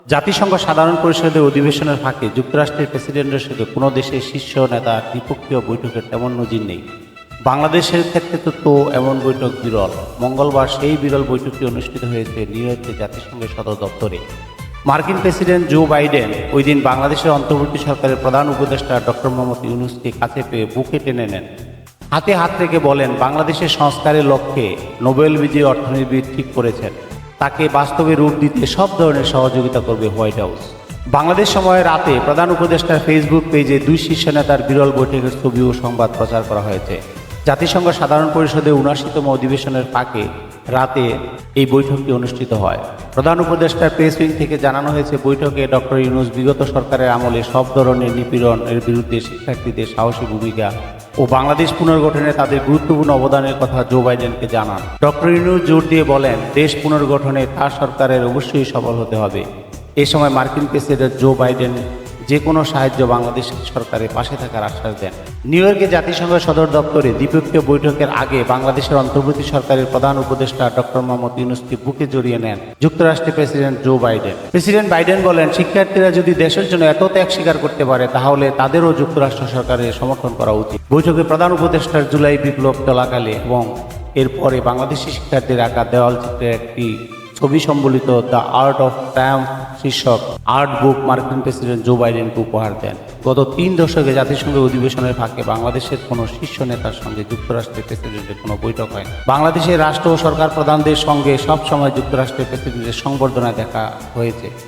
জাতিসংঘ সাধারণ পরিষদের অধিবেশনের ফাঁকে যুক্তরাষ্ট্রের প্রেসিডেন্টের সঙ্গে কোনো দেশের শীর্ষ নেতার দ্বিপক্ষীয় বৈঠকের তেমন নজির নেই। বাংলাদেশের ক্ষেত্রে তো এমন বৈঠক বিরল। মঙ্গলবার সেই বিরল বৈঠকটি অনুষ্ঠিত হয়েছে নিউ ইয়র্কে জাতিসংঘের সদর দপ্তরে। মার্কিন প্রেসিডেন্ট জো বাইডেন ওই দিন বাংলাদেশের অন্তর্বর্তী সরকারের প্রধান উপদেষ্টা ডক্টর মোহাম্মদ ইউনূসকে কাছে পেয়ে বুকে টেনে নেন। হাতে হাত রেখে বলেন, বাংলাদেশের সংস্কারের লক্ষ্যে নোবেল বিজয়ী অর্থনীতিবিদ ঠিক করেছেন তাকে বাস্তবে রূপ দিতে সব ধরনের সহযোগিতা করবে হোয়াইট হাউস। বাংলাদেশ সময় রাতে প্রধান উপদেষ্টার ফেসবুক পেজে দুই শীর্ষ নেতার বিরল বৈঠকের ছবি ও সংবাদ প্রচার করা হয়েছে। জাতিসংঘ সাধারণ পরিষদের ৭৯তম অধিবেশনের ফাঁকে রাতে এই বৈঠকটি অনুষ্ঠিত হয়। প্রধান উপদেষ্টার প্রেস উইং থেকে জানানো হয়েছে, বৈঠকে ডক্টর ইউনূস বিগত সরকারের আমলে সব ধরনের নিপীড়নের বিরুদ্ধে শিক্ষার্থীদের সাহসী ভূমিকা ও বাংলাদেশ পুনর্গঠনে তাদের গুরুত্বপূর্ণ অবদানের কথা জো বাইডেনকে জানান। ডক্টর ইউনূস জোর দিয়ে বলেন, দেশ পুনর্গঠনে তার সরকারের অবশ্যই সফল হতে হবে। এ সময় মার্কিন প্রেসিডেন্ট জো বাইডেন যে কোনো সাহায্য বাংলাদেশ সরকারের পাশে থাকার আশ্বাস দেন। নিউ ইয়র্কে জাতিসংঘ সদর দপ্তরে দ্বিপক্ষীয় বৈঠকের আগে বাংলাদেশের অন্তর্বর্তী সরকারের প্রধান উপদেষ্টা ডক্টর মোহাম্মদ ইউনূসকে বুকে জড়িয়ে নেন যুক্তরাষ্ট্রের president Joe Biden. President Biden বলেন, শিক্ষার্থীরা যদি দেশের জন্য এত ত্যাগ স্বীকার করতে পারে তাহলে তাদেরও যুক্তরাষ্ট্র সরকারের সমর্থন করা উচিত। বৈঠকে প্রধান উপদেষ্টার জুলাই বিপ্লব চলাকালে এবং এরপরে বাংলাদেশি শিক্ষার্থীর আঁকা দেওয়াল চিত্রের একটি ছবি সম্বলিত দ্য আর্ট অফ ট্রায়াম্ফ শীর্ষক আর্ট বুক মার্কিন প্রেসিডেন্ট জো বাইডেনকে উপহার দেন। গত ৩ দশকে জাতিসংঘের অধিবেশনের ফাঁকে বাংলাদেশের কোনো শীর্ষ নেতার সঙ্গে যুক্তরাষ্ট্রের প্রেসিডেন্টের কোনো বৈঠক হয় না। বাংলাদেশের রাষ্ট্র ও সরকার প্রধানদের সঙ্গে সবসময় যুক্তরাষ্ট্রের প্রেসিডেন্টের সংবর্ধনায়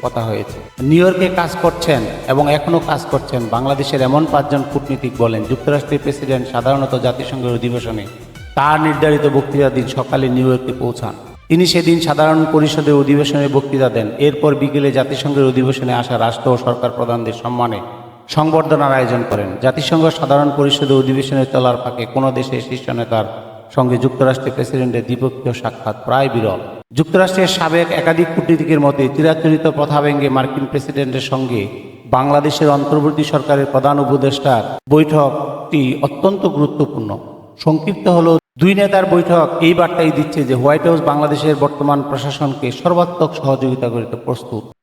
কথা হয়েছে। নিউ ইয়র্কে কাজ করছেন এবং এখনও কাজ করছেন বাংলাদেশের এমন ৫ জন কূটনীতিক বলেন, যুক্তরাষ্ট্রের প্রেসিডেন্ট সাধারণত জাতিসংঘের অধিবেশনে তার নির্ধারিত বক্তৃতার দিন সকালে নিউ ইয়র্কে পৌঁছান। তিনি সেদিন সাধারণ পরিষদের অধিবেশনে বক্তৃতা দেন। এরপর বিকেলে জাতিসংঘের অধিবেশনে আসা রাষ্ট্র ও সরকার প্রধানদের সম্মানে সংবর্ধনার আয়োজন করেন। জাতিসংঘ সাধারণ পরিষদের অধিবেশনে চলার ফাঁকে কোনো দেশের শীর্ষ নেতার সঙ্গে যুক্তরাষ্ট্রের প্রেসিডেন্টের দ্বিপক্ষীয় সাক্ষাৎ প্রায় বিরল। যুক্তরাষ্ট্রের সাবেক একাধিক কূটনীতিকের মতে চিরাচরিত প্রথা ভেঙে মার্কিন প্রেসিডেন্টের সঙ্গে বাংলাদেশের অন্তর্বর্তী সরকারের প্রধান উপদেষ্টার বৈঠকটি অত্যন্ত গুরুত্বপূর্ণ। সংক্ষিপ্ত হল, দুই নেতার বৈঠক এই বার্তাই দিচ্ছে যে হোয়াইট হাউস বাংলাদেশের বর্তমান প্রশাসনকে সর্বাত্মক সহযোগিতা করতে প্রস্তুত।